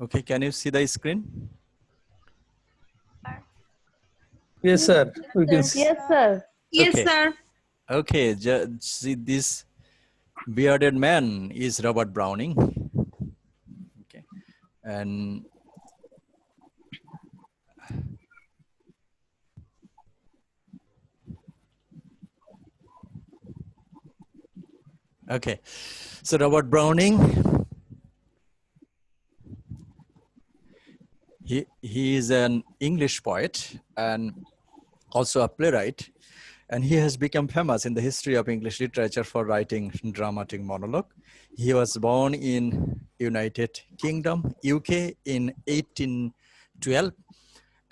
Okay, can you see the screen? Yes, sir. We can see. Yes, sir. Yes, Okay. sir. Okay, see this bearded man is Robert Browning. Okay, and okay, so Robert Browning, he is an English poet and also a playwright, and he has become famous in the history of English literature for writing dramatic monologue. He was born in United Kingdom, UK in 1812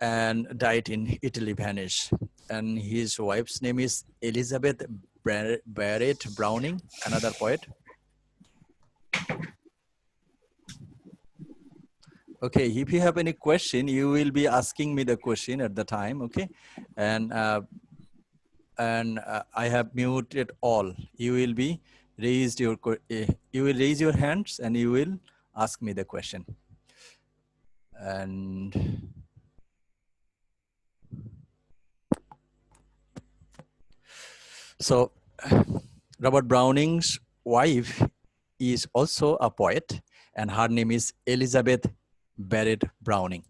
and died in Italy, Venice. And his wife's name is Elizabeth Barrett Browning, another poet. Okay, if you have any question, you will be asking me the question at the time, okay? And I have muted all. You will be raised your you will raise your hands and you will ask me the question. And so Robert Browning's wife is also a poet, and her name is Elizabeth Barrett Browning.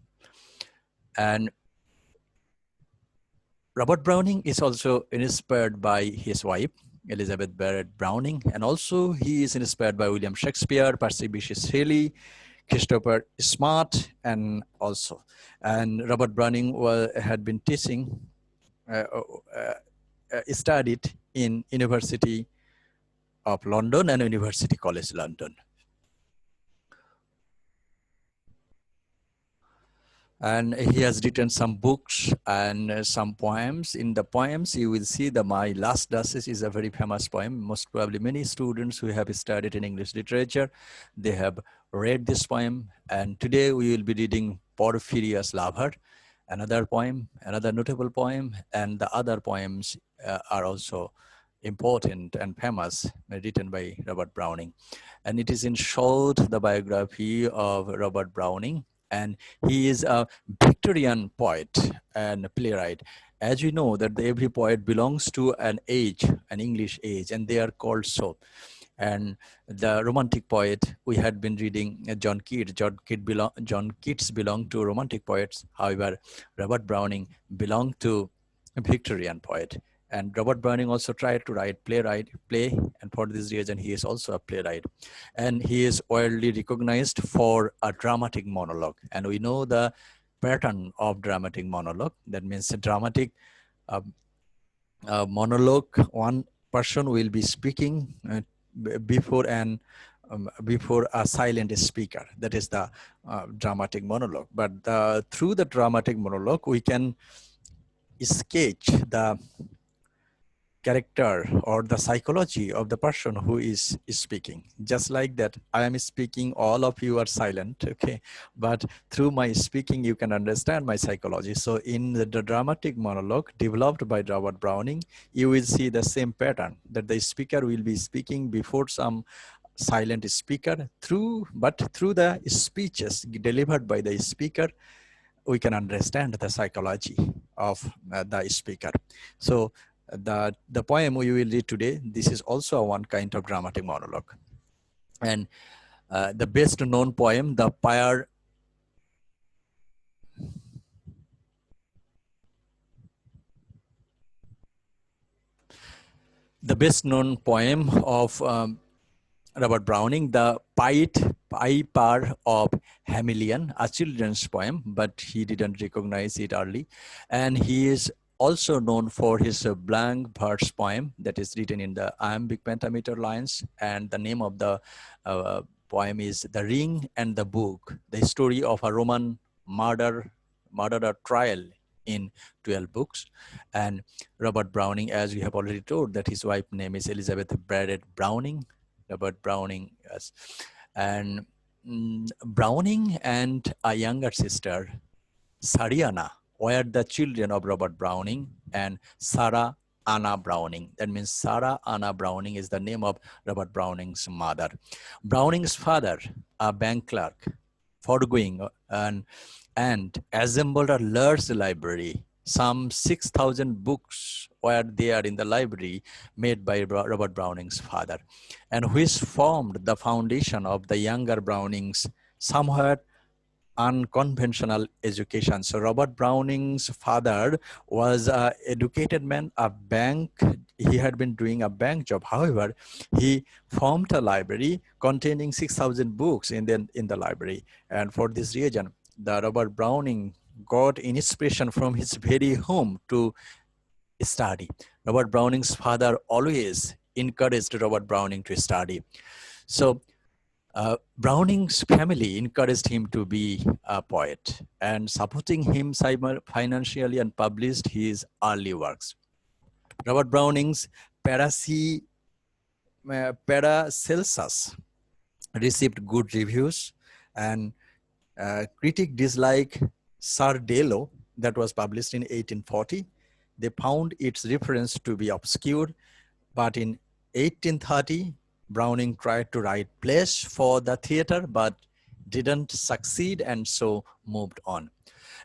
And Robert Browning is also inspired by his wife, Elizabeth Barrett Browning, and also he is inspired by William Shakespeare, Percy Bysshe Shelley, Christopher Smart, and also. And Robert Browning had been teaching, studied in University of London and University College London. And he has written some books and some poems. In the poems, you will see that My Last Duchess is a very famous poem. Most probably many students who have studied in English literature, they have read this poem. And today we will be reading Porphyria's Lover, another poem, another notable poem. And the other poems are also important and famous, written by Robert Browning. And it is in short the biography of Robert Browning. And he is a Victorian poet and playwright. As we know that every poet belongs to an age, an English age, and they are called so. And the romantic poet, we had been reading John Keats. John Keats belonged to romantic poets. However, Robert Browning belonged to a Victorian poet. And Robert Browning also tried to write play, and for this reason, he is also a playwright. And he is widely recognized for a dramatic monologue. And we know the pattern of dramatic monologue. That means a dramatic monologue. One person will be speaking before a silent speaker. That is the dramatic monologue. But through the dramatic monologue, we can sketch the character or the psychology of the person who is speaking. Just like that, I am speaking, all of you are silent, okay? But through my speaking, you can understand my psychology. So in the dramatic monologue developed by Robert Browning, you will see the same pattern, that the speaker will be speaking before some silent speaker, but through the speeches delivered by the speaker, we can understand the psychology of the speaker. So the poem we will read today, this is also one kind of dramatic monologue. And the best known poem, the best known poem of Robert Browning, the Piper of Hamilton, a children's poem, but he didn't recognize it early. And he is also known for his blank verse poem that is written in the iambic pentameter lines. And the name of the poem is The Ring and the Book, the story of a Roman murderer trial in 12 books. And Robert Browning, as we have already told, that his wife's name is Elizabeth Barrett Browning. Robert Browning, yes. And Browning and a younger sister, Sariana, were the children of Robert Browning and Sarah Anna Browning. That means Sarah Anna Browning is the name of Robert Browning's mother. Browning's father, a bank clerk, foregoing and assembled a large library. Some 6,000 books were there in the library made by Robert Browning's father, and which formed the foundation of the younger Browning's somewhat unconventional education. So Robert Browning's father was an educated man, a bank. He had been doing a bank job. However, he formed a library containing 6,000 books in the library. And for this reason, the Robert Browning got inspiration from his very home to study. Robert Browning's father always encouraged Robert Browning to study. So Browning's family encouraged him to be a poet and supporting him financially and published his early works. Robert Browning's Paracelsus received good reviews, and critic dislike Sardello, that was published in 1840. They found its reference to be obscure, but in 1830, Browning tried to write plays for the theater, but didn't succeed, and so moved on.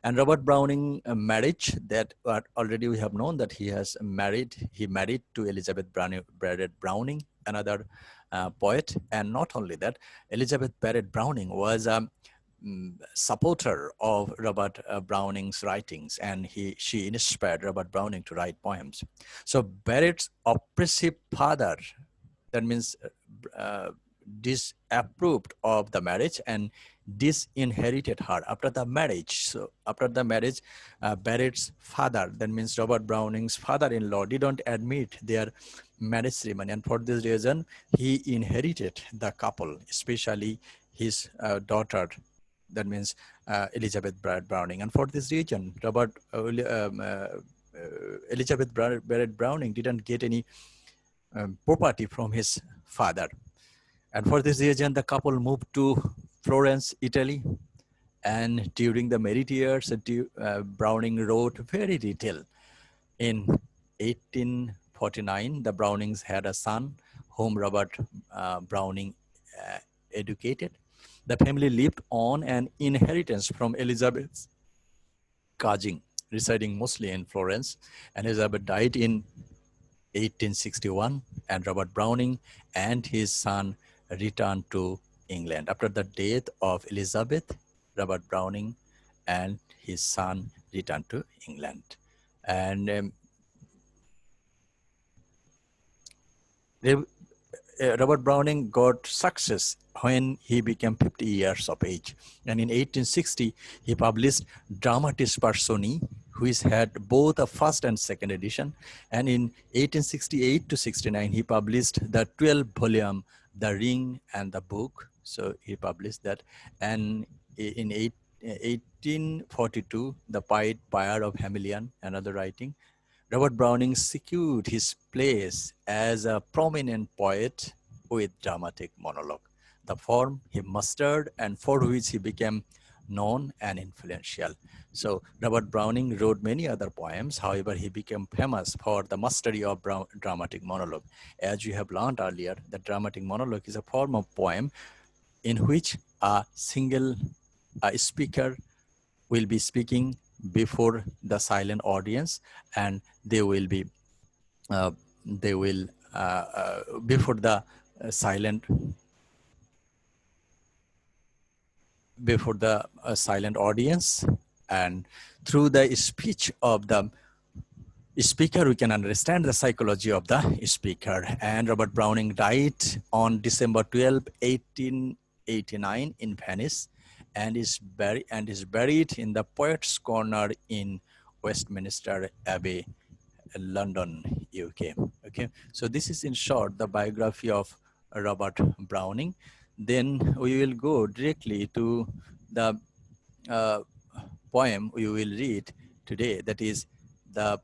And Robert Browning marriage, that already we have known that he married to Elizabeth Barrett Browning, another poet. And not only that, Elizabeth Barrett Browning was a supporter of Robert Browning's writings, and she inspired Robert Browning to write poems. So Barrett's oppressive father, that means disapproved of the marriage and disinherited her after the marriage. So after the marriage, Barrett's father, that means Robert Browning's father-in-law, didn't admit their marriage ceremony, and for this reason, he inherited the couple, especially his daughter, that means Elizabeth Barrett Browning. And for this reason, Elizabeth Barrett Browning didn't get any property from his father. And for this reason, the couple moved to Florence, Italy. And during the married years, Browning wrote very detailed. In 1849, the Brownings had a son whom Robert Browning educated. The family lived on an inheritance from Elizabeth's cousin, residing mostly in Florence. And Elizabeth died in 1861, and Robert Browning and his son returned to England. After the death of Elizabeth, Robert Browning and his son returned to England. And Robert Browning got success when he became 50 years of age. And in 1860, he published Dramatis Personae, which had both a first and second edition. And in 1868 to 69, he published the 12-volume The Ring and the Book. So he published that. And in 1842, The Pied Pier of Hamilton, another writing. Robert Browning secured his place as a prominent poet with dramatic monologue, the form he mastered and for which he became known and influential. So Robert Browning wrote many other poems. However, he became famous for the mastery of dramatic monologue. As you have learned earlier, the dramatic monologue is a form of poem in which a single speaker will be speaking before the silent audience, and they will be before the silent silent audience, and through the speech of the speaker we can understand the psychology of the speaker. And Robert Browning died on December 12, 1889 in Venice, and is buried in the Poets' Corner in Westminster Abbey, London, UK. Okay, so this is in short the biography of Robert Browning. Then we will go directly to the poem we will read today, that is the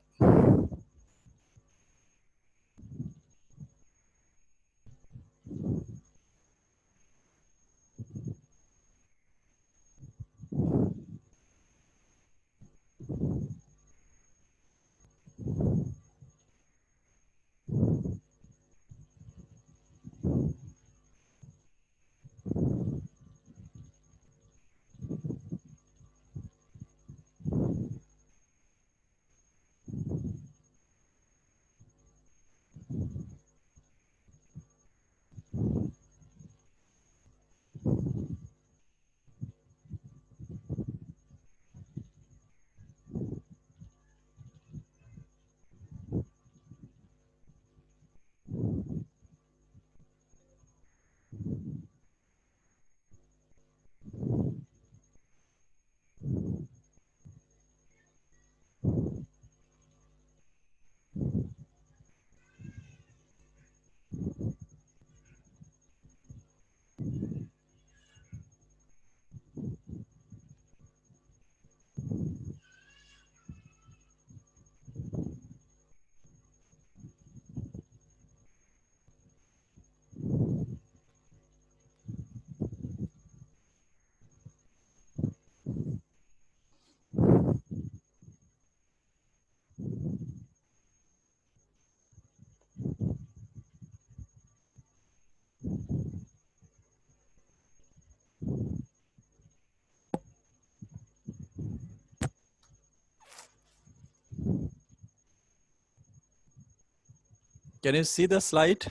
Can you see the slide?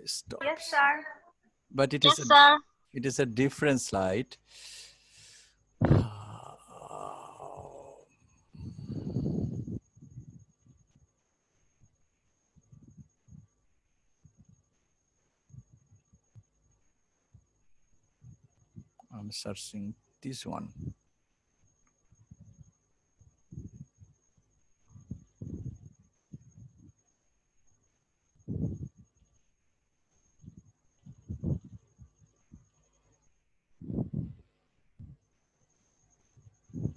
Stop. Yes, sir. But it is a different slide. I'm searching this one.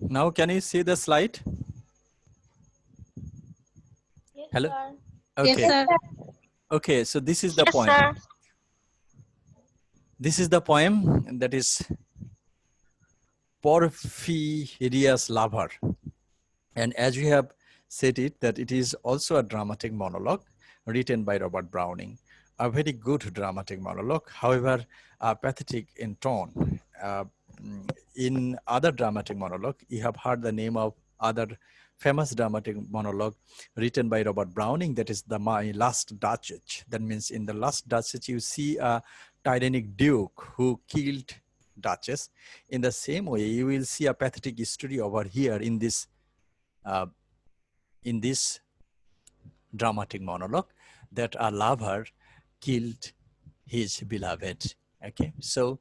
Now, can you see the slide? Yes, Hello? sir. Okay. Yes, sir. Okay, so this is the poem. Sir. This is the poem that is Porphyria's lover. And as we have said it, that it is also a dramatic monologue written by Robert Browning. A very good dramatic monologue, however, pathetic in tone. In other dramatic monologue, you have heard the name of other famous dramatic monologue written by Robert Browning, that is the My Last Duchess. That means in the Last Duchess, you see a tyrannic duke who killed Duchess. In the same way, you will see a pathetic story over here in this dramatic monologue, that a lover killed his beloved. Okay, so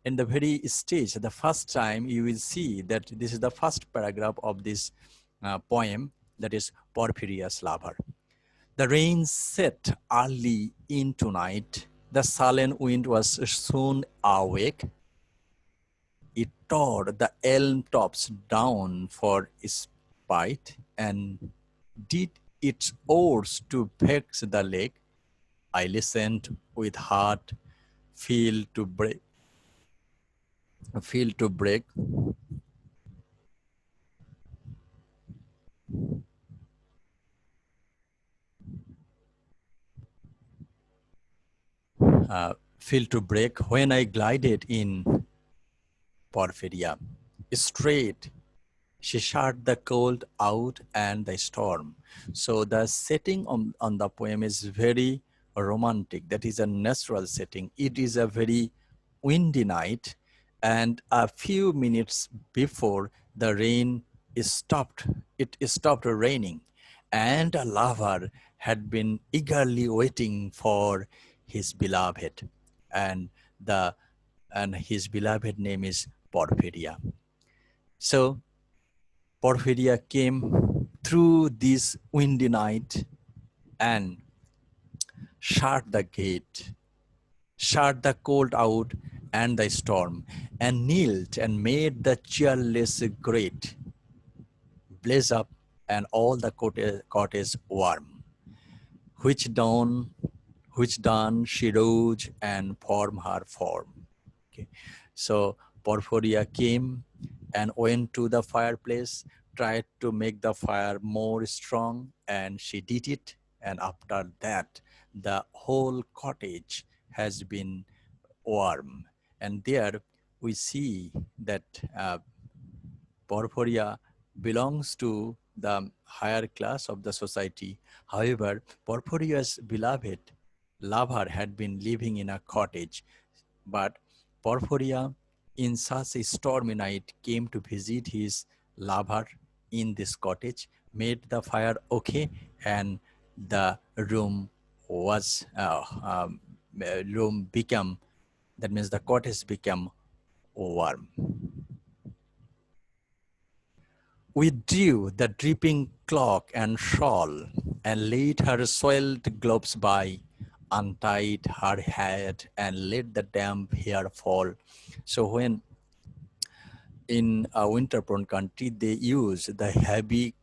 in the very stage, the first time you will see that this is the first paragraph of this poem, that is Porphyria's lover. The rain set early into night. The sullen wind was soon awake. It tore the elm tops down for spite and did its oars to vex the lake. I listened with heart feel to break, feel to break. Feel to break when I glided in Porphyria. Straight, she shut the cold out and the storm. So the setting on the poem is very romantic. That is a natural setting. It is a very windy night, and a few minutes before the rain stopped, it stopped raining, and a lover had been eagerly waiting for his beloved, and his beloved name is Porphyria. So Porphyria came through this windy night and shut the gate, shut the cold out and the storm, and knelt and made the cheerless grate blaze up and all the cottage warm. Which dawn she rose and formed her form. Okay. So Porphyria came and went to the fireplace, tried to make the fire more strong, and she did it. And after that, the whole cottage has been warm. And there we see that Porphyria belongs to the higher class of the society. However, Porphyria's beloved lover had been living in a cottage, but Porphyria, in such a stormy night, came to visit his lover in this cottage, made the fire okay, and the room was room become, that means the cottage became warm. Withdrew the dripping cloak and shawl, and laid her soiled gloves by, untied her head, and let the damp hair fall. So when in a winter-prone country, they use the heavy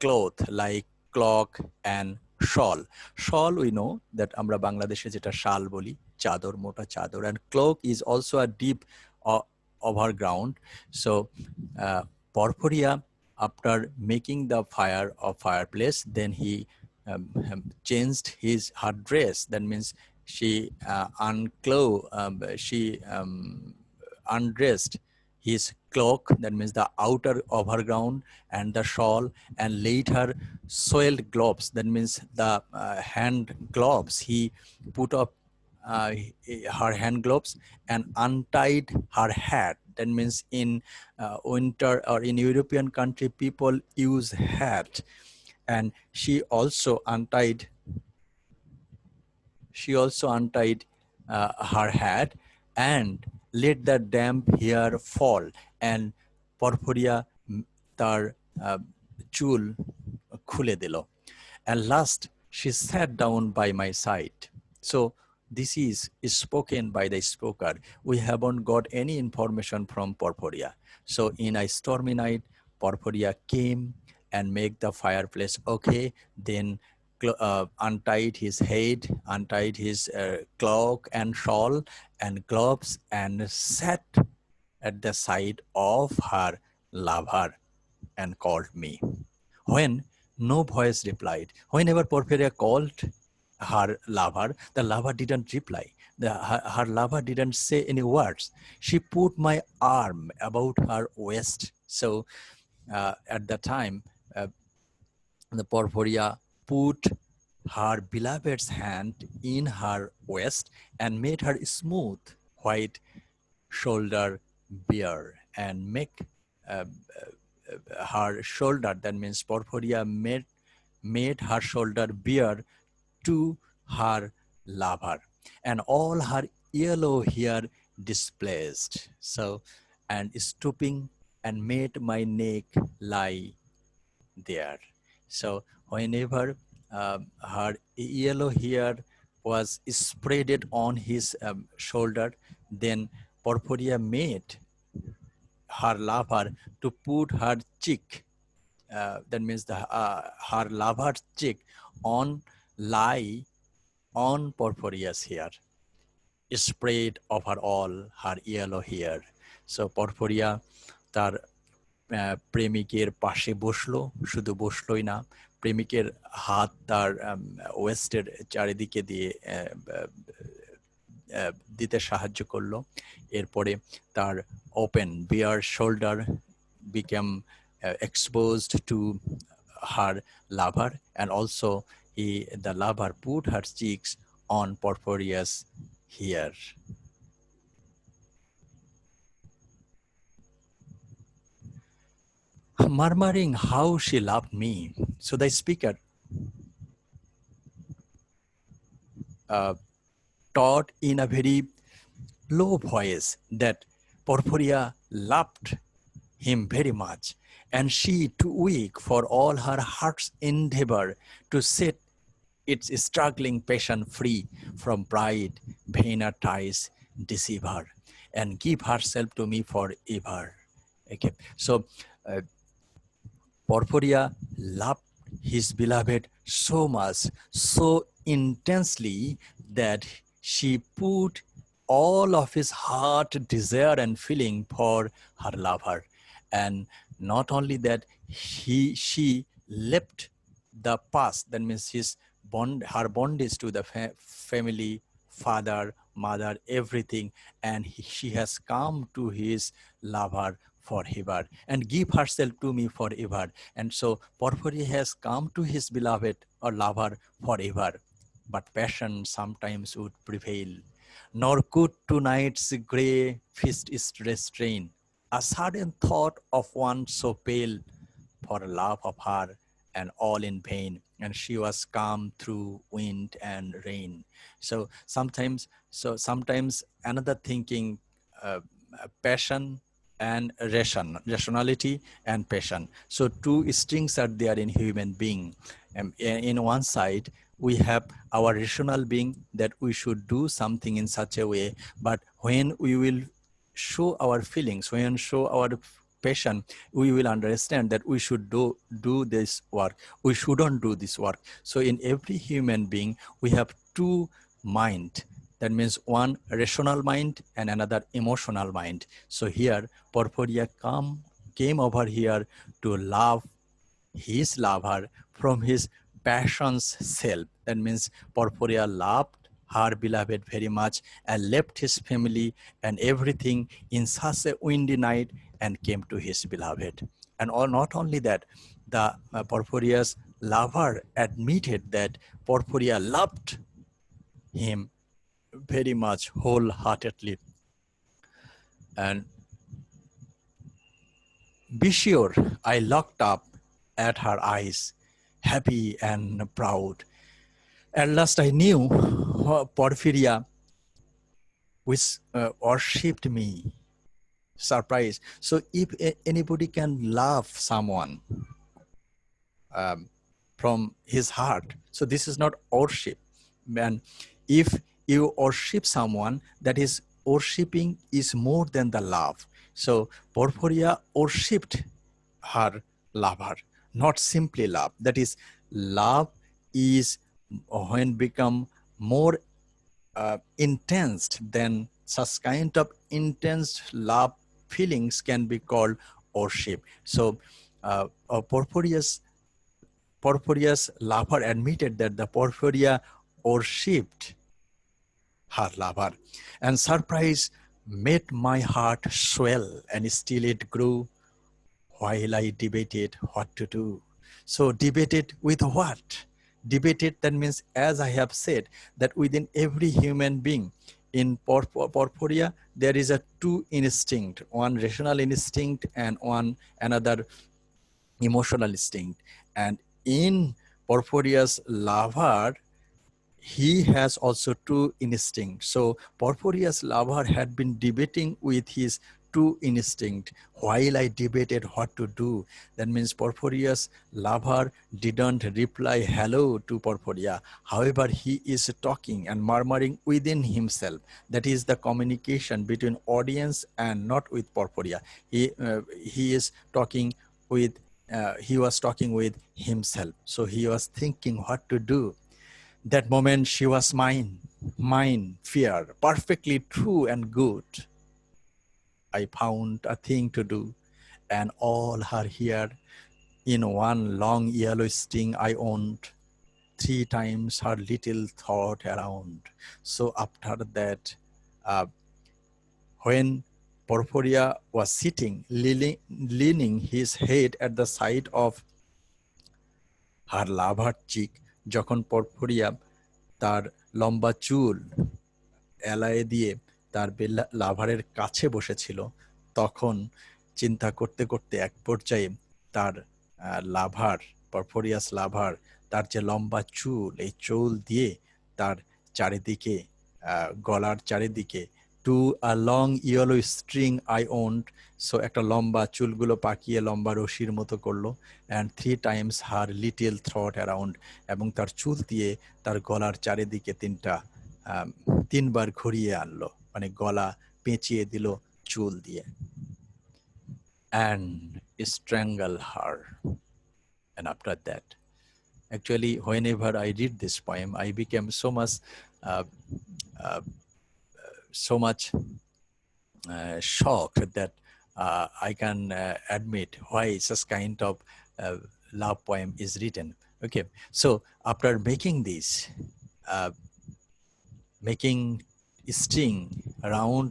cloth like cloak and shawl. Shawl, we know that আমরা বাংলাদেশে যেটা শাল বলি, চাদর, মোটা চাদর, and cloak is also a deep overground. So Porphyria, after making the fire of fireplace, then he changed her dress. That means she undressed his cloak, that means the outer overground, and the shawl, and laid her soiled gloves, that means the hand gloves. He put up her hand gloves and untied her hat. That means in winter or in European country, people use hat. And she also untied her hat and let the damp hair fall. And Porphyria তার চুল খুলে দিল. And last, she sat down by my side. So this is spoken by the speaker. We haven't got any information from Porphyria. So in a stormy night, Porphyria came and make the fireplace okay, then untied his head, untied his cloak and shawl and gloves, and sat at the side of her lover and called me. When no voice replied, whenever Porphyria called her lover, the lover didn't reply. Her lover didn't say any words. She put my arm about her waist. So at that time, the Porphyria put her beloved's hand in her waist and made her smooth white shoulder bare and make her shoulder, that means Porphyria made her shoulder bare to her lover, and all her yellow hair displaced. So, and stooping and made my neck lie there. So whenever her yellow hair was spreaded on his shoulder, then Porphyria made her lover to put her cheek, that means her lover's cheek, lie on Porphyria's hair, spread over all her yellow hair. So Porphyria তার প্রেমিকের পাশে বসলো, শুধু বসলোই না, প্রেমিকের হাত তার ওয়েস্টের চারিদিকে দিয়ে দিতে সাহায্য করলো। এরপরে তার open bare shoulder became exposed to her lover, and also the lover put her cheeks on Porphyria's hair. Murmuring how she loved me. So the speaker taught in a very low voice that Porphyria loved him very much, and she too weak for all her heart's endeavor to set its struggling passion free from pride, vainer ties, deceive her, and give herself to me forever. Okay, so Porphyria loved his beloved so much, so intensely, that she put all of his heart, desire, and feeling for her lover. And not only that, she left the past, that means her bondage to the family, father, mother, everything, and she has come to his lover forever and give herself to me forever. And so Porphyria has come to his beloved or lover forever, but passion sometimes would prevail, nor could tonight's grey feast is restrain a sudden thought of one so pale for love of her, and all in vain, and she was calm through wind and rain. So sometimes another thinking, passion and rationality and passion. So two strings are there in human being. In one side, we have our rational being that we should do something in such a way, but when we will show our feelings, when show our passion, we will understand that we should do this work, we shouldn't do this work. So in every human being, we have two mind. That means one rational mind and another emotional mind. So here, Porphyria came over here to love his lover from his passion's self. That means Porphyria loved her beloved very much and left his family and everything in such a windy night and came to his beloved. And not only that, the Porphyria's lover admitted that Porphyria loved him very much wholeheartedly. And be sure I looked up at her eyes, happy and proud. At last I knew Porphyria which worshipped me. Surprise. So if anybody can love someone from his heart, so this is not worship. And if you worship someone, that is worshipping is more than the love. So Porphyria worshipped her lover, not simply love. That is, love is when become more intense, then such kind of intense love feelings can be called worship. So Porphyria's lover admitted that the Porphyria worshipped her lover, and surprise made my heart swell, and still it grew while I debated what to do. So debated with what? Debated, that means, as I have said, that within every human being, in Porphyria, there is a two instinct, one rational instinct and one another emotional instinct. And in Porphyria's lover, he has also two instincts. So Porphyria's lover had been debating with his two instinct while I debated what to do. That means Porphyria's lover didn't reply hello to Porphyria. However, he is talking and murmuring within himself. That is the communication between audience and not with Porphyria. He is talking with, he was talking with himself. So he was thinking what to do. That moment she was mine, fear, perfectly true and good. I found a thing to do, and all her hair in one long yellow sting I owned. 3 times her little thought around. So after that, when Porphyria was sitting, leaning his head at the side of her lover cheek, যখন Porphyria তার লম্বা চুল এলায়ে দিয়ে তার লাভারের কাছে বসেছিল, তখন চিন্তা করতে করতে এক পর্যায়ে তার লাভার, Porphyria's লাভার, তার যে লম্বা চুল, এই চুল দিয়ে তার চারিদিকে, গলার চারিদিকে, to a long yellow string I owned, so একটা লম্বা চুলগুলো পাকিয়ে লম্বা রশির মতো করলো, and 3 times her little throat around, এবং তার চুল দিয়ে তার গলার চারিদিকে 3বার ঘুরিয়ে আনলো, মানে গলা পেঁচিয়ে দিল চুল দিয়ে, and strangle her. And after that, actually, whenever I read this poem, I became so much shocked that I can admit why such kind of love poem is written. Okay, so after making this, making string around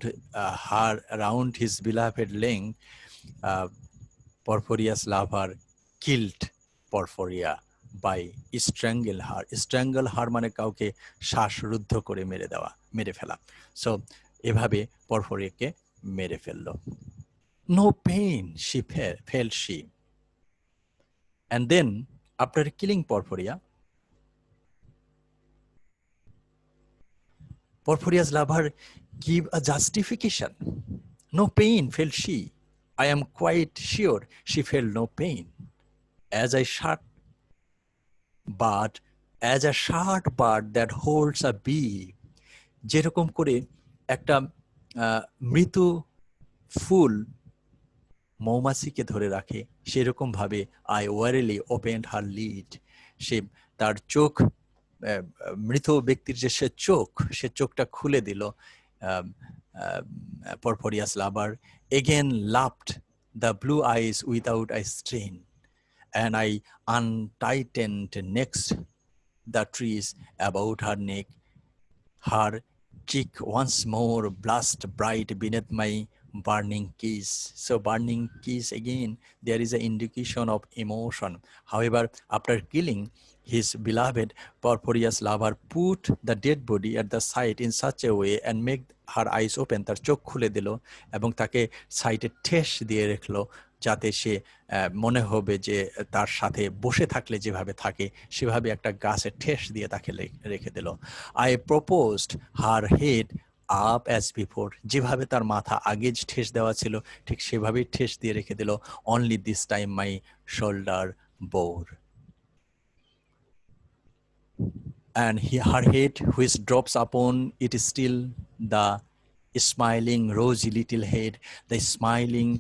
around his beloved leg, Porphyria's lover killed Porphyria by strangle her. Strangle her মানে কাউকে শ্বাসরুদ্ধ করে মেরে ফেলা। So এভাবে Porphyriaকে মেরে ফেললো। No pain she felt she. And then after killing Porphyria, Porphyria's lover gave a justification. No pain felt she. I am quite sure she felt no pain. As a short bird that holds a bee, যেরকম করে একটা মৃত ফুল মৌমাছিকে ধরে রাখে, সেরকম ভাবে I wearily opened her lid. সে তার চোখ, মৃত ব্যক্তির যে সে চোখটা খুলে দিল। Porphyria's lover again laughed the blue eyes without a strain, and I untightened next the trees about her neck. her cheek once more blushed bright beneath my burning kiss. So burning kiss again, there is an indication of emotion. However, after killing his beloved, Porphyria's lover put the dead body at the side in such a way and made her eyes open, তার চোখ খুলে দিল এবং তাকে সাইডে ঠেস দিয়ে রাখলো যাতে সে মনে হবে যে তার সাথে বসে থাকলে যেভাবে থাকে সেভাবে একটা গাছে ঠেস দিয়ে তাকে রেখে দিল। I proposed her head up as before, যেভাবে তার মাথা আগে ঠেস দেওয়া ছিল ঠিক সেভাবেই ঠেস দিয়ে রেখে দিল। Only this time my shoulder bore. And her head which drops upon it is still the smiling rosy little head, the smiling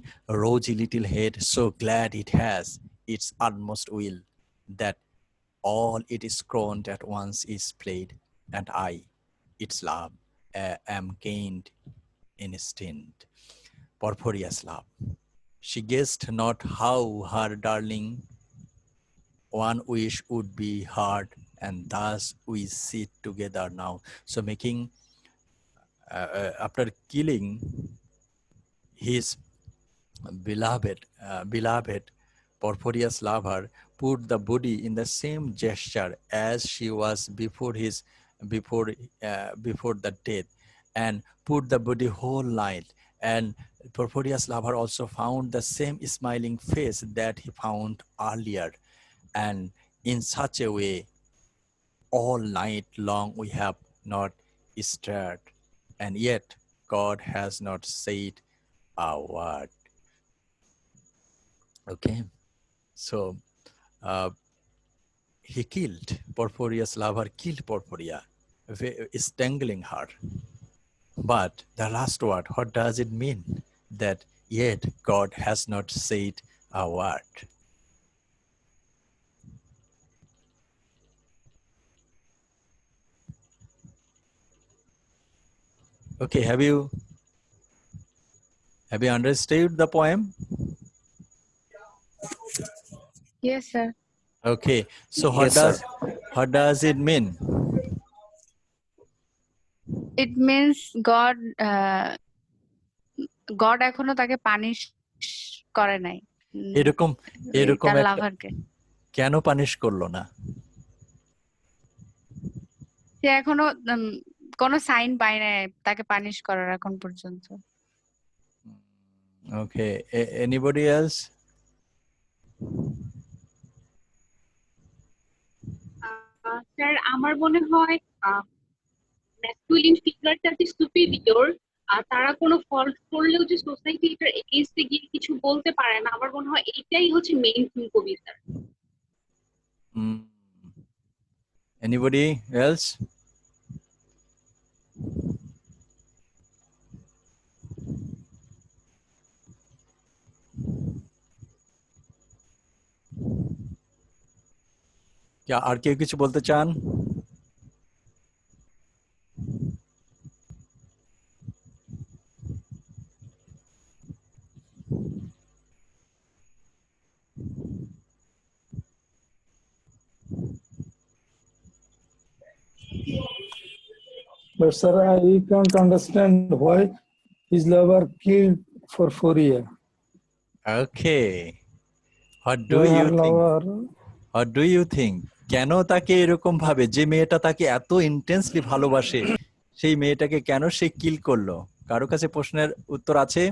rosy little head, so glad it has its utmost will that all it is crowned at once is played, and I, its love, am gained instinct. Porphyria's love. She guessed not how her darling one wish would be heard, and thus we sit together now. So making, after killing his beloved Porphyria's lover, put the body in the same gesture as she was before the death, and put the body whole night. And Porphyria's lover also found the same smiling face that he found earlier, and in such a way all night long we have not stirred, and yet God has not said a word. Okay, so he killed Porphyria's lover, killed Porphyria, strangling her. But the last word, what does it mean? That yet God has not said a word. Okay, have you understood the poem? Yes, sir. Okay, so what does it mean? It means God এখনো তাকে punish করে নাই। এরকম তার একটা লাভারকে কেন punish করলো না? সে এখনো কোনো সাইন পায় নাই তাকে পানিশ করার এখন পর্যন্ত। Okay, anybody else? স্যার আমার মনে হয় ম্যাসকুলিন ফিগারটা যে সুপিরিয়র, তারা কোনো ফল্ট করলেও যে সোসাইটি এটার এগেইনস্টে গিয়ে কিছু বলতে পারে না, আমার মনে হয় এইটাই হচ্ছে মেইন থিম কবিতার। Anybody else? আর কেউ কিছু বলতে চান? But sir, I can't understand why his lover killed Porphyria. Okay, what do you think? কেন তাকে এরকম ভাবে, যে মেয়েটা তাকে এত ইন্টেন্সলি ভালোবাসে সেই মেয়েটাকে কেন সে কিল করলো? কারো কাছে প্রশ্নের উত্তর আছে?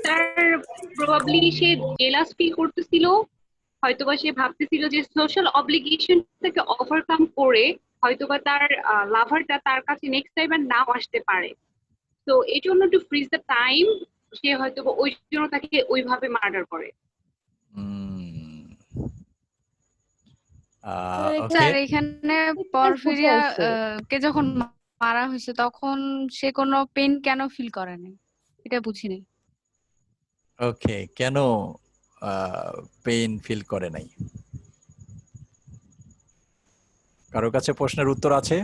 স্যার প্রবাবলি সে জেলাস ফিল করতেছিল, হয়তোবা সে ভাবতেছিল যে সোশ্যাল অব্লিগেশনটাকে ওভারকাম করে হয়তোবা তার লাভারটা তার কাছে নেক্সট টাইম আর নাও আসতে পারে। তো এই জন্য টু ফ্রিজ দ্য টাইম সে হয়তোবা ওই জন্য তাকে ওইভাবে মার্ডার করে। স্যার এখানে পরফিরিয়া কে যখন মারা হয়েছে তখন সে কোনো পেন কেন ফিল করে নাই, এটা বুঝিনি। ওকে, কেন পেইন ফিল করে নাই? কারো কাছে প্রশ্নের উত্তর আছে?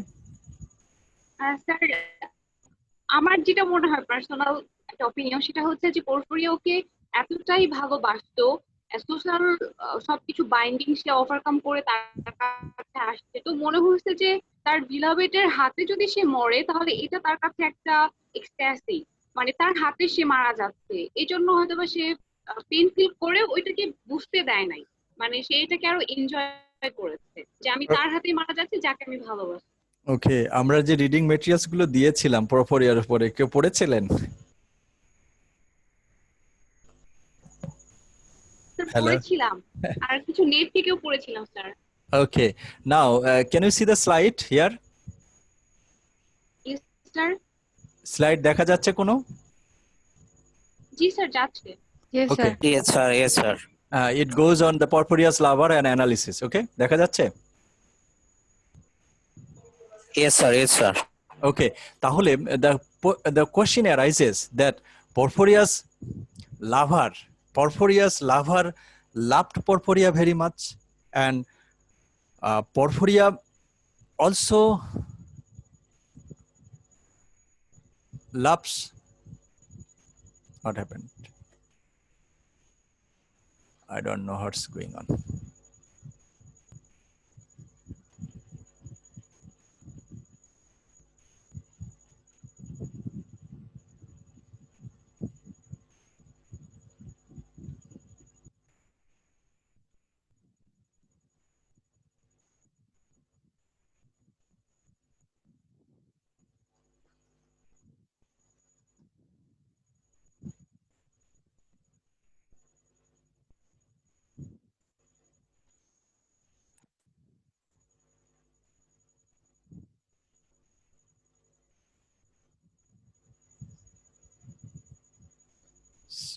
স্যার আমার যেটা মনে হয় পার্সোনাল একটা অপিনিয়ন, সেটা হচ্ছে যে পরফিরিয়া ওকে এতটাই ভালোবাসতো সোশ্যাল সবকিছু বাইন্ডিং সে ওভারকাম করে তার কাছে আসছে। তো মনে হচ্ছে যে তার বিলাভেটের হাতে যদি সে মরে তাহলে এটা তার কাছে একটা এক্সট্যাসি, মানে তার হাতে সে মারা যাচ্ছে, এই জন্য হয়তো বা সে পেন ফিল করে ওইটাকে বুঝতে দেয় নাই, মানে সে এটাকে আরো এনজয় করেছে যে আমি তার হাতে মারা যাচ্ছি যাকে আমি ভালোবাসি। ওকে, আমরা যে রিডিং মেটেরিয়ালস গুলো দিয়েছিলাম পরফরিয়ার উপরে, কেউ পড়েছিলেন? Hello. পড়েছিলাম, আর কিছু নেট থেকেও পড়েছিলাম sir. Okay, now can you see the slide here? Sir slide দেখা যাচ্ছে কোনো? জি স্যার যাচ্ছে। Yes, Okay. sir. Yes, sir. Yes, sir. It goes on the Porphyria's lava and analysis. Okay, দেখা যাচ্ছে? Yes, sir. Yes, sir. Okay, তাহলে the question arises that Porphyria's lover loved Porphyria very much, and Porphyria also loves. What happened? I don't know what's going on.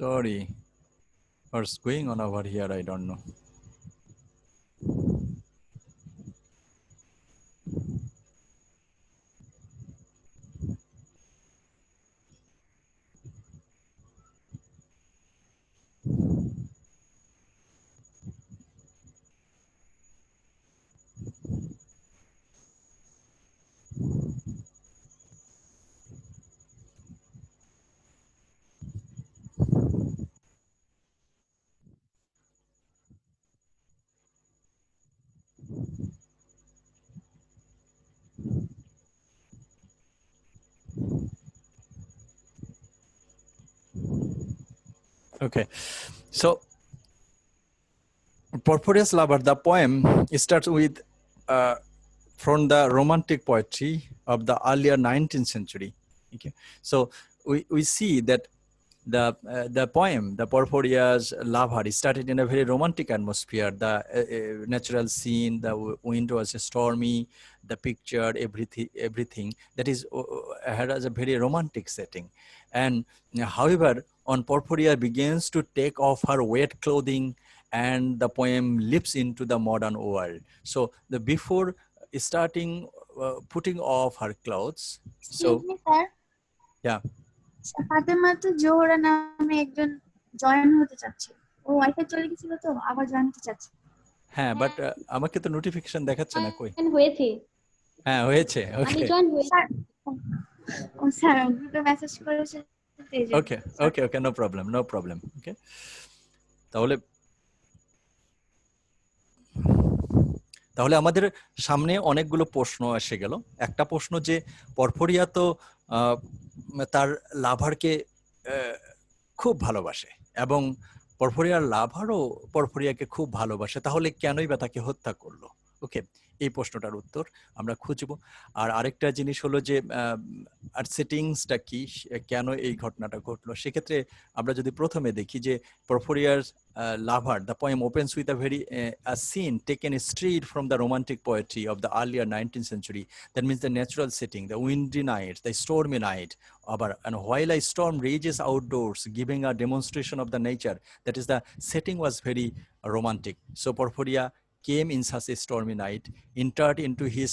Sorry, what's going on over here? I don't know. Okay, so Porphyria's lover, the poem starts with from the romantic poetry of the earlier 19th century. Okay, so we see that the poem, the Porphyria's lover, started in a very romantic atmosphere. The natural scene, the wind was stormy, the picture, everything that is had as a very romantic setting. And however, on Porphyria begins to take off her wet clothing, and the poem leaps into the modern world. So the before starting putting off her clothes. So Excuse me, sir. yeah. Fatema তো জোহরা নামে একজন join হতে চাচ্ছে, ও wifi চলে গেছিল তো আবার join হতে চাচ্ছে। হ্যাঁ, বাট আমাকে তো নোটিফিকেশন দেখাচ্ছে না কই? হয়েছে, হ্যাঁ হয়েছে। আমি ওকে জয়েন হয়েছি। ও স্যার গ্রুপে মেসেজ করেছে। ওকে ওকে ওকে, নো প্রবলেম নো প্রবলেম। ওকে, তাহলে আমাদের সামনে অনেকগুলো প্রশ্ন এসে গেল। একটা প্রশ্ন যে পরফরিয়া তো তার লাভারকে খুব ভালোবাসে এবং পরফরিয়ার লাভারও পরফরিয়াকে খুব ভালোবাসে, তাহলে কেনই বা তাকে হত্যা করলো? ওকে, এই প্রশ্নটার উত্তর আমরা খুঁজবো। আর আরেকটা জিনিস হলো যে আর সেটিংসটা কি, কেন এই ঘটনাটা ঘটলো। সেক্ষেত্রে আমরা যদি প্রথমে দেখি যে পরফরিয়ার lover, the poem opens with a very a scene taken straight from the romantic poetry of the earlier 19th century. That means the natural setting, the windy night, the stormy night. And while a storm rages outdoors, giving a demonstration of the nature, that is the setting was very romantic. So Porphyria came in such a stormy night, entered into his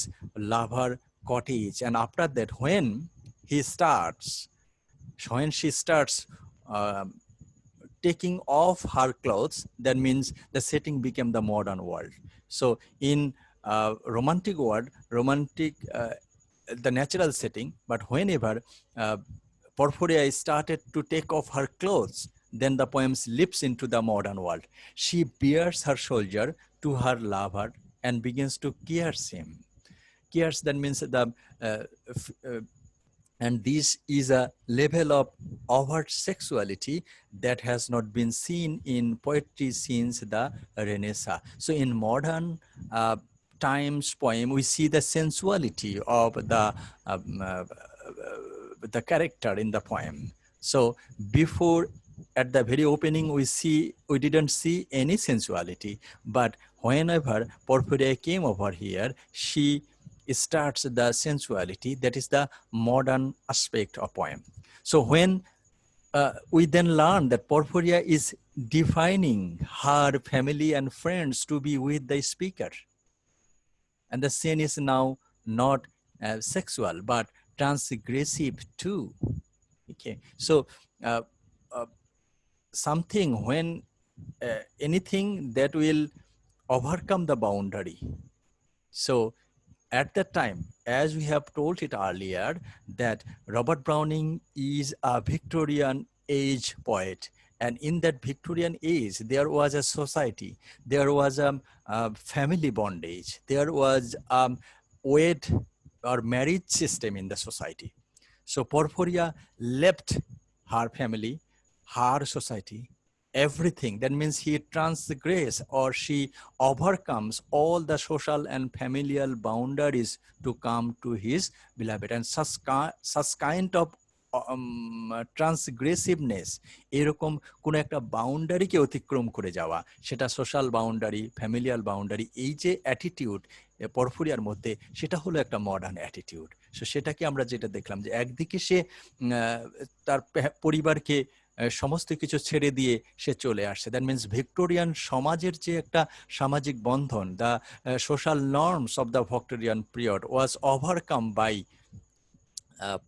lover cottage, and after that, when she starts taking off her clothes, that means the setting became the modern world. So in romantic world, the natural setting, but whenever Porphyria started to take off her clothes, then the poem slips into the modern world. She bears her soldier to her lover and begins to curse him. Curse, that means the and this is a level of overt sexuality that has not been seen in poetry since the Renaissance. So in modern times poem, we see the sensuality of the character in the poem. So before, at the very opening, we didn't see any sensuality, but whenever Porphyria came over here, she starts the sensuality. That is the modern aspect of poem. So when we then learn that Porphyria is defining her family and friends to be with the speaker, and the scene is now not sexual but transgressive too. Okay, so something when anything that will overcome the boundary. So at that time, as we have told it earlier, that Robert Browning is a Victorian age poet. And in that Victorian age, there was a society, there was a family bondage, there was wed or marriage system in the society. So Porphyria left her family, her society, everything. That means he transgress or she overcomes all the social and familial boundaries to come to his beloved. And such kind of ট্রান্সগ্রেসিভনেস, এরকম কোন একটা বাউন্ডারিকে অতিক্রম করে যাওয়া, সেটা social boundary, familial boundary, এই যে attitude পরফুরিয়ার মধ্যে, সেটা হলো একটা মডার্ন অ্যাটিটিউড। সো সেটাকে আমরা যেটা দেখলাম যে একদিকে সে তার পরিবারকে সমস্ত কিছু ছেড়ে দিয়ে সে চলে আসছে। দ্যাট মিনস ভিক্টোরিয়ান সমাজের যে একটা সামাজিক বন্ধন, the social norms of the Victorian period was overcome by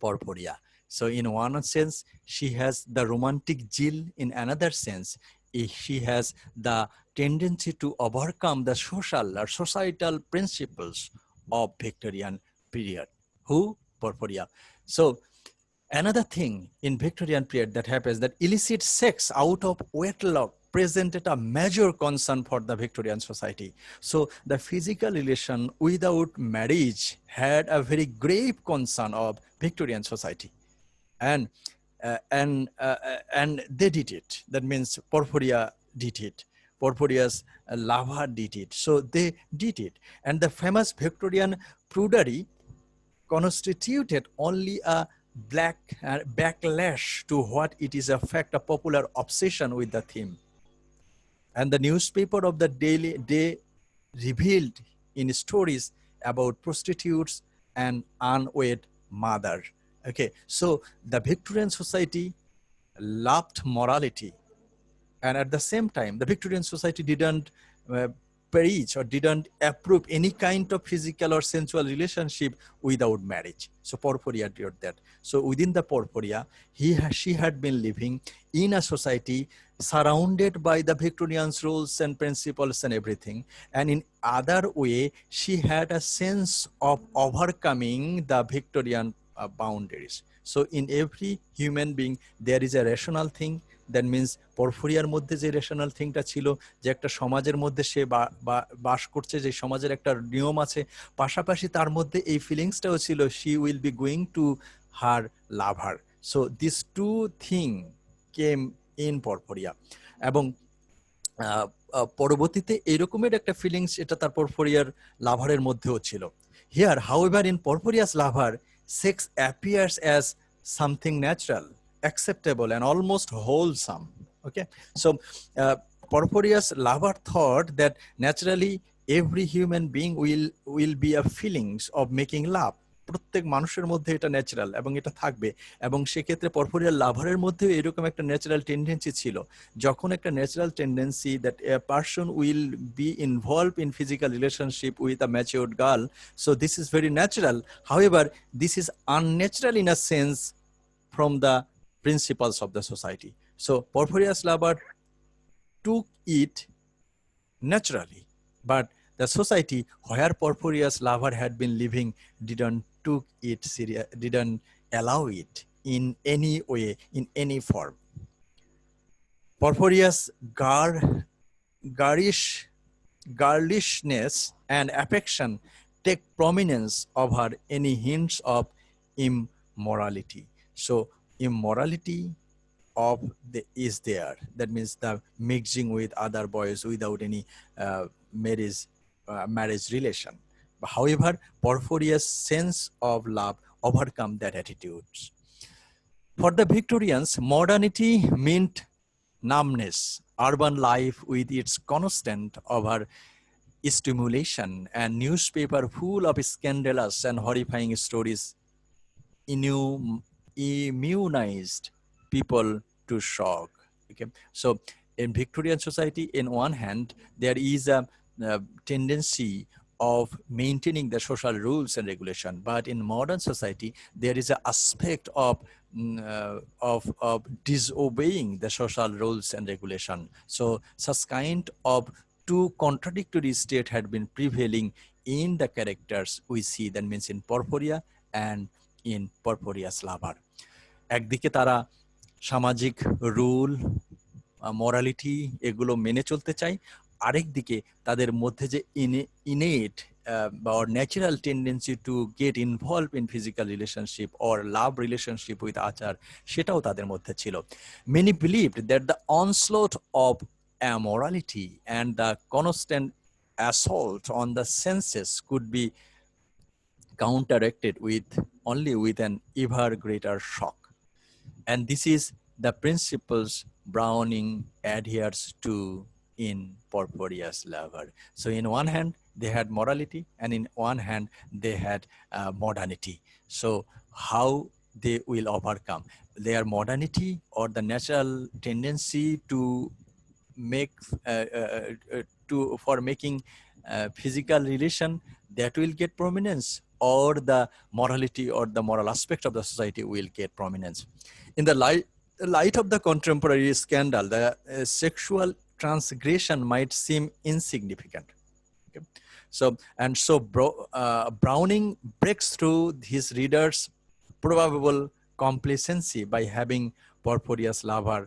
Porphyria. So in one sense, she has the romantic zeal. In another sense, she has the tendency to overcome the social or societal principles of Victorian period. Who? Porphyria. So another thing in Victorian period that happens, that illicit sex out of wedlock presented a major concern for the Victorian society. So the physical relation without marriage had a very grave concern of Victorian society. And they did it. That means Porphyria did it. Porphyria's lover did it. So they did it. And the famous Victorian prudery constituted only a backlash to what it is a fact, a popular obsession with the theme. And the newspaper of the day revealed in stories about prostitutes and unwed mother. Okay, so the Victorian society loved morality, and at the same time, the Victorian society didn't preach or didn't approve any kind of physical or sensual relationship without marriage. So Porphyria did that. So within the Porphyria, she had been living in a society surrounded by the Victorians' rules and principles and everything. And in other way, she had a sense of overcoming the Victorian boundaries. So in every human being, there is a rational thing. That means পরফুরিয়ার মধ্যে যে rational থিংটা ছিল, যে একটা সমাজের মধ্যে সে বাস করছে, যে সমাজের একটা নিয়ম আছে, পাশাপাশি তার মধ্যে এই ফিলিংসটাও ছিল, she will be going to her lover. So these two things came in Porphyria. এবং পরবর্তীতে এরকমের একটা ফিলিংস এটা তার পরফুরিয়ার লাভারের মধ্যেও ছিল। Here, however, in Porphyria's lover, sex appears as something natural, acceptable, and almost wholesome. Okay, so Porphyria's lover thought that naturally every human being will be a feelings of making love. প্রত্যেক মানুষের মধ্যে এটা natural এবং এটা থাকবে, এবং সেক্ষেত্রে পরফুরিয়ার লাভারের মধ্যেও এরকম একটা ন্যাচারাল টেন্ডেন্সি ছিল। যখন একটা natural tendency that a person will be involve in physical relationship with a matured girl, so this is very natural. However this is unnatural in a sense from the principles of the society. So Porphyria's lover took it naturally, but the society where Porphyria's lover had been living didn't allow it in any way, in any form. Porphyria's girlishness and affection take prominence over any hints of immorality. So immorality is there. That means the mixing with other boys without any marriage relation. But however, Porphyria's sense of love overcome that attitudes. For the Victorians, modernity meant numbness, urban life with its constant over stimulation, and newspaper full of scandalous and horrifying stories immunized people to shock. Okay, so in Victorian society, in one hand, there is a tendency of maintaining the social rules and regulation, but in modern society, there is an aspect of disobeying the social rules and regulation. So such kind of two contradictory state had been prevailing in the characters we see, that means in Porphyria and in Porphyria's lover. একদিকে তারা সামাজিক rule, morality এগুলো মেনে চলতে চায়, আরেকদিকে তাদের মধ্যে যে innate or natural tendency to get involved in physical relationship or love relationship with other, সেটাও তাদের মধ্যে ছিল. Many believed that the onslaught of immorality and the constant assault on the senses could be counteracted only with an ever greater shock. And this is the principles Browning adheres to in Porphyria's lover. So in one hand, they had morality, and in one hand, they had modernity. So how they will overcome their modernity or the natural tendency to make for making physical relation, that will get prominence, or the morality or the moral aspect of the society will get prominence. In the light of the contemporary scandal, the sexual transgression might seem insignificant. Okay. So Browning breaks through his readers' probable complacency by having Porphyria's lover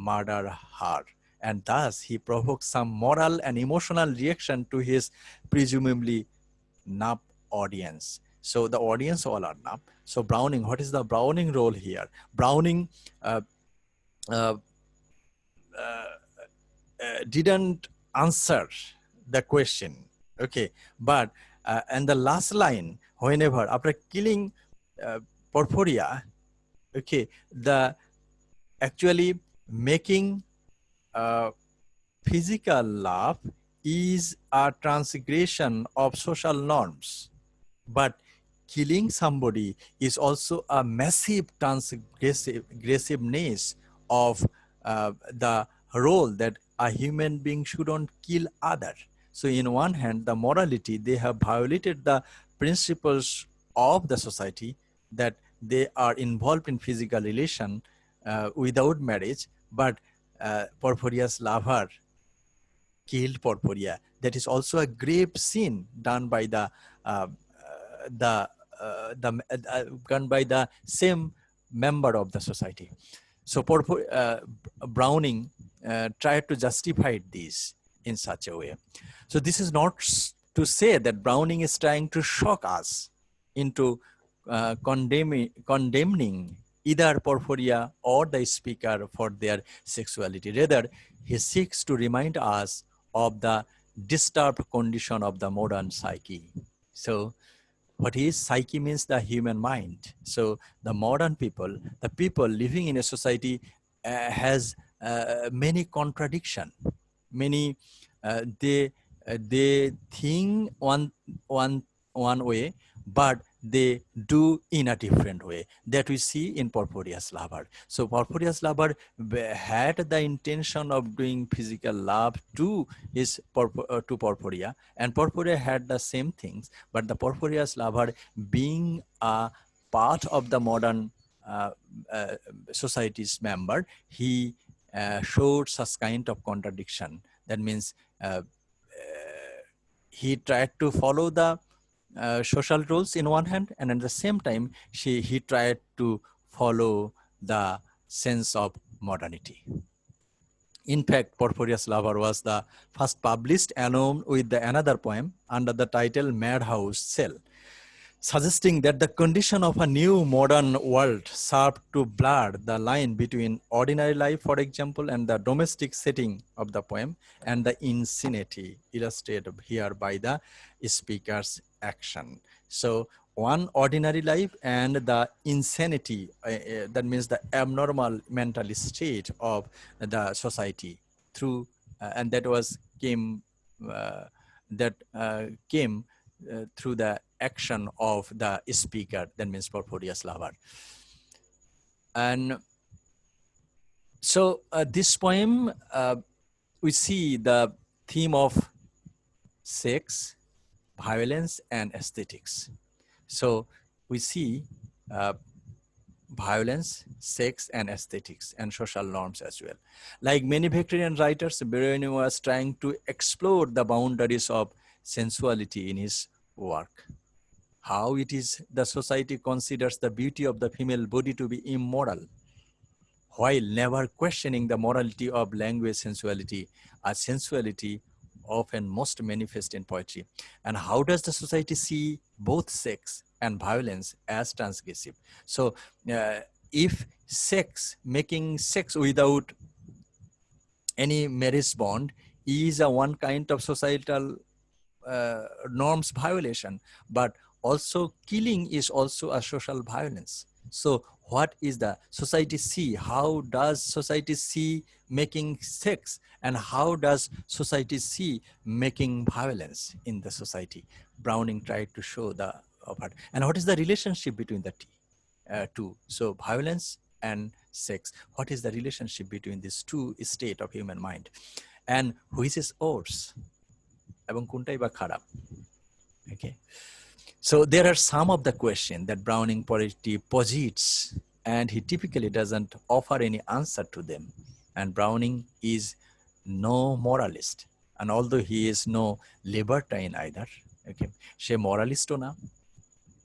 murder her, and thus he provokes some moral and emotional reaction to his presumably nub audience. So the audience all are nub. So Browning, what is the Browning role here? Browning didn't answer the question, okay? But and the last line, whenever after killing Porphyria, okay, the actually making physical love is a transgression of social norms, but killing somebody is also a massive transgressiveness of the role that a human being shouldn't kill other. So in one hand, the morality, they have violated the principles of the society that they are involved in physical relation without marriage, but Porphyria's lover killed Porphyria. That is also a grave sin done by the same member of the society. So Browning tried to justify this in such a way. So this is not to say that Browning is trying to shock us into condemning either Porphyria or the speaker for their sexuality. Rather, he seeks to remind us of the disturbed condition of the modern psyche. So what is psyche means the human mind. So the modern people, the people living in a society has many contradiction. Many they think one way, but they do in a different way. That we see in Porphyria's lover. So Porphyria's lover had the intention of doing physical love to Porphyria, and Porphyria had the same things. But the Porphyria's lover, being a part of the modern society's member, he showed such kind of contradiction. That means he tried to follow the social rules in one hand, and at the same time he tried to follow the sense of modernity. In fact, Porphyria's Lover was the first published along with another poem under the title Madhouse Cell, suggesting that the condition of a new modern world served to blur the line between ordinary life, for example, and the domestic setting of the poem, and the insanity illustrated here by the speaker's action. So one ordinary life and the insanity, that means the abnormal mental state of the society through, and that was came, through the action of the speaker, that means Porphyria's Lover. And so this poem, we see the theme of sex, violence, and aesthetics. So we see violence, sex, and aesthetics, and social norms as well. Like many Victorian writers, Browning was trying to explore the boundaries of sensuality in his work. How it is the society considers the beauty of the female body to be immoral, while never questioning the morality of language sensuality, a sensuality often most manifest in poetry. And how does the society see both sex and violence as transgressive? So if making sex without any marriage bond is a one kind of societal norms violation, but also killing is also a social violence. So what is the society see? How does society see making sex, and how does society see making violence in the society? Browning tried to show the part. And what is the relationship between the two? So violence and sex, what is the relationship between these two state of human mind, and which is worse? Okay, so there are some of the questions that Browning poetry posits, and he typically doesn't offer any answer to them. And Browning is no moralist, and although he is no libertine either, okay, she moralist na,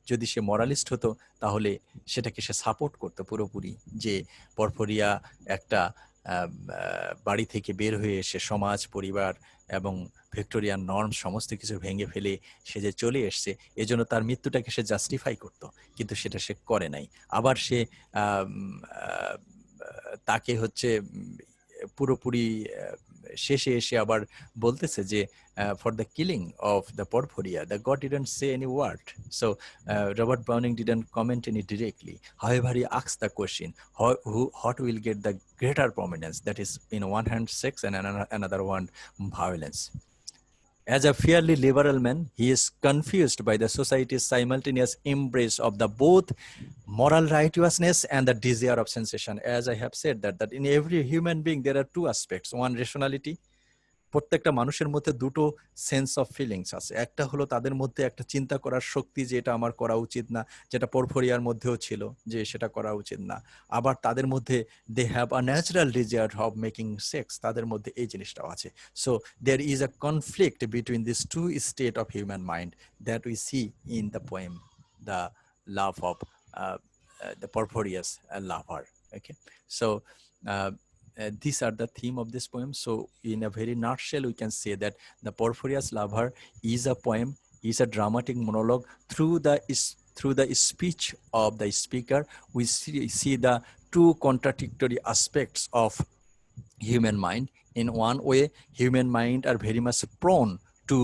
যদি সে মরালিস্ট হতো তাহলে সেটাকে সে support করতো পুরোপুরি, যে পরফরিয়া একটা বাড়ি থেকে বের হয়ে এসে সমাজ, পরিবার এবং ভিক্টোরিয়ান নর্ম সমস্ত কিছু ভেঙে ফেলে সে যে চলে এসছে, এজন্য তার মৃত্যুটাকে সে জাস্টিফাই করতো, কিন্তু সেটা সে করে নাই। আবার সে তাকে হচ্ছে পুরোপুরি শেষে এসে আবার বলতেছে যে for the killing of the Porphyria, the God didn't say any word. So Robert Browning didn't comment any directly. However, he asked the question, what will get the greater prominence? That is, in one hand, sex, and another one, violence. As a fairly liberal man, he is confused by the society's simultaneous embrace of the both moral righteousness and the desire of sensation. As I have said that in every human being, there are two aspects. One, rationality. প্রত্যেকটা মানুষের মধ্যে দুটো sense of feelings আছে। একটা হলো তাদের মধ্যে একটা চিন্তা করার শক্তি, যে এটা আমার করা উচিত না, যেটা পরফরিয়ার মধ্যেও ছিল যে সেটা করা উচিত না। আবার তাদের মধ্যে they have a natural desire of making sex, তাদের মধ্যে এই জিনিসটাও আছে। So there is a conflict between this two state of human mind that we see in the poem the love of the Porphyria's lover. Okay, so these are the theme of this poem. So in a very nutshell, we can say that the Porphyria's Lover is a poem, is a dramatic monologue. Through the speech of the speaker, we see the two contradictory aspects of human mind. In one way, human mind are very much prone to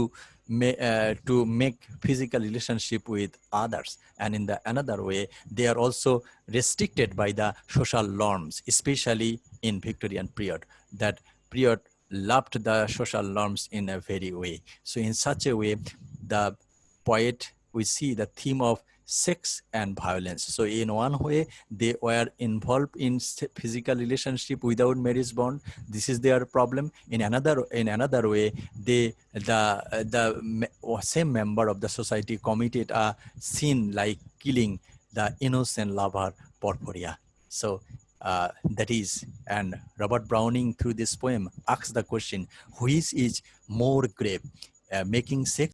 make physical relationship with others, and in the another way, they are also restricted by the social norms, especially in Victorian period. That period loved the social norms in a very way. So in such a way, the poet, we see the theme of sex and violence. So in one way, they were involved in physical relationship without marriage bond. This is their problem. In another way, the same member of the society committed a sin like killing the innocent lover Porphyria. So that is, and Robert Browning through this poem asks the question, which is more grave, making sex